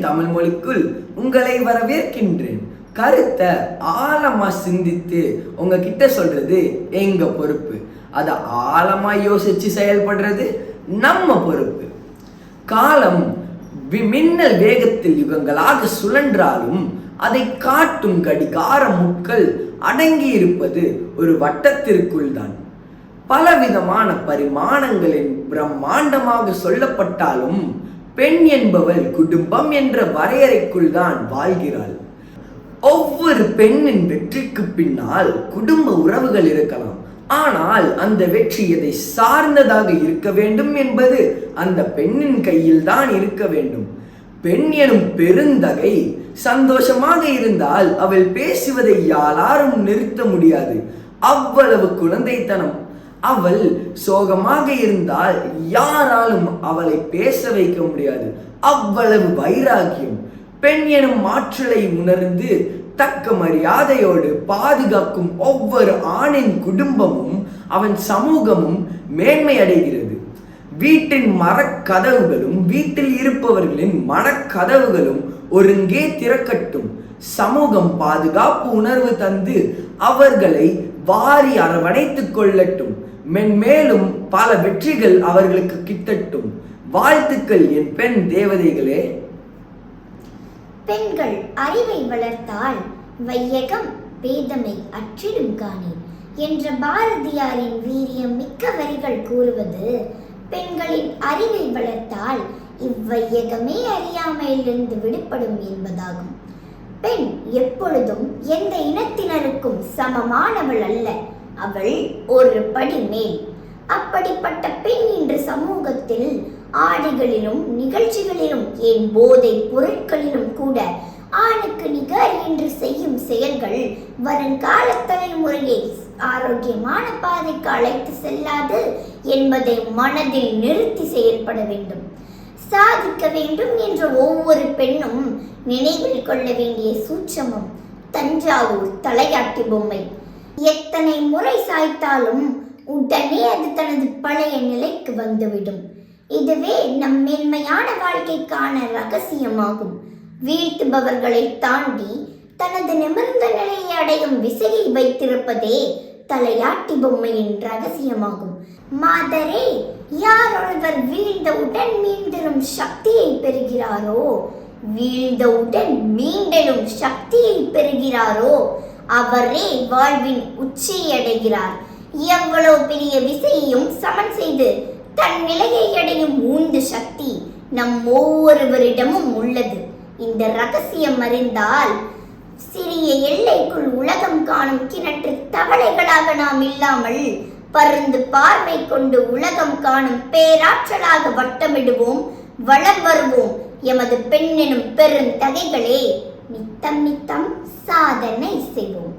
தமிழ் மொழிக்குள் உங்களை வரவேற்கின்றேன். கருத்தை ஆழமா சிந்தித்து உங்ககிட்ட சொல்றது எங்க பொறுப்பு. அதை ஆழமா யோசிச்சு செயல்படுறது நம்ம பொறுப்பு. காலம் மின்னல் வேகத்தில் யுகங்களாக சுழன்றாலும் அதை காட்டும் கடிகார முட்கள் அடங்கி இருப்பது ஒரு வட்டத்திற்குள் தான். பலவிதமான பரிமாணங்களின் பிரம்மாண்டமாக சொல்லப்பட்டாலும் பெண் என்பவள் குடும்பம் என்ற வரையறைக்குள் தான் வாழ்கிறாள். ஒவ்வொரு பெண்ணின் வெற்றிக்கு பின்னால் குடும்ப உறவுகள் இருக்கலாம். ஆனால் அந்த வெற்றி எதை சார்ந்ததாக இருக்க வேண்டும் என்பது அந்த பெண்ணின் கையில் தான் இருக்க வேண்டும். பெண் எனும் பெருந்தகை சந்தோஷமாக இருந்தால் அவள் பேசுவதை யாராலும் நிறுத்த முடியாது. அவ்வளவு குழந்தைத்தனம். அவள் சோகமாக இருந்தால் யாராலும் அவளை பேச வைக்க முடியாது. அவ்வளவு வைராகியம். பெண் எனும் ஆற்றலை உணர்ந்து தக்க மரியாதையோடு பாதுகாக்கும் ஒவ்வொரு ஆணின் குடும்பமும் அவன் சமூகமும் மேன்மை அடைகிறது. வீட்டின் மரக்கதவுகளும் வீட்டில் இருப்பவர்களின் மனக்கதவுகளும் ஒருங்கே திறக்கட்டும். சமூகம் பாதுகாப்பு உணர்வு தந்து அவர்களை வாரி அரவணைத்துக் கொள்ளட்டும். மென்மேலும் பல வெற்றிகள் அவர்களுக்கு கிட்டட்டும். வாழ்த்துக்கள் என் பெண் தேவதைகளே. பெண்கள் அறிவை வளர்த்தால் வையகம் பேதமை அற்றிடும் காணி என்ற பாரதியாரின் வீரியம் மிக்க வரிகள் கூறுவது பெண்களின் அறிவை வளர்த்தால் இவ்வையகமே அறியாமையிலிருந்து விடுபடும் என்பதாகும். பெண் எப்பொழுதும் எந்த இனத்தினருக்கும் சமமானவள் அல்ல, அவள் ஒரு படி மேல். அப்படிப்பட்ட பெண் இன்று சமூகத்தில் ஆடைகளிலும் நிகழ்ச்சிகளிலும் ஏன் போதை பொருட்களிலும் கூட ஆணுக்கு நிகர் என்று செய்யும் செயல்கள் வருங்கால தலைமுறையை ஆரோக்கியமான பாதைக்கு அழைத்து செல்லாது என்பதை மனதில் நிறுத்தி செயல்பட வேண்டும். சாதிக்க வேண்டும் என்ற ஒவ்வொரு பெண்ணும் நினைவில் கொள்ள வேண்டிய சூட்சமம் தஞ்சாவூர் தலையாட்டி பொம்மை. எத்தனை முறை சாய்த்தாலும் உடனே அது தனது பழைய நிலைக்கு வந்துவிடும். இதுவே நம் மேன்மையான வாழ்க்கைக்கான ரகசியமாகும். வீழ்த்துபவர்களை தாண்டி தனது நிமிர்ந்த நிலையை அடையும் விசையை வைத்திருப்பதே தலையாட்டி பொம்மையின் ரகசியமாகும். மாதரே, யார் ஒருவர் வீழ்ந்தவுடன் மீண்டெழும் சக்தியை பெறுகிறாரோ, வீழ்ந்தவுடன் மீண்டெழும் சக்தியை பெறுகிறாரோ அவரே வாழ்வின் உச்சியை அடைகிறார். எவ்வளவு பெரிய விசையையும் சமன் செய்து தன் நிலையை அடையும் உந்து சக்தி நம் ஒவ்வொருவரிடமும் உள்ளது. இந்த ரகசியம் அறிந்தால் சிறிய எல்லைக்குள் உலகம் காணும் கிணற்று தவளைகளாக நாம் இல்லாமல் பருந்து பார்வை கொண்டு உலகம் காணும் பேராற்றலாக வட்டமிடுவோம், வளம் வருவோம். எமது பெண் எனும் பெருந்தகைகளே, நித்தம் நித்தம் சாதனை செய்வோம்.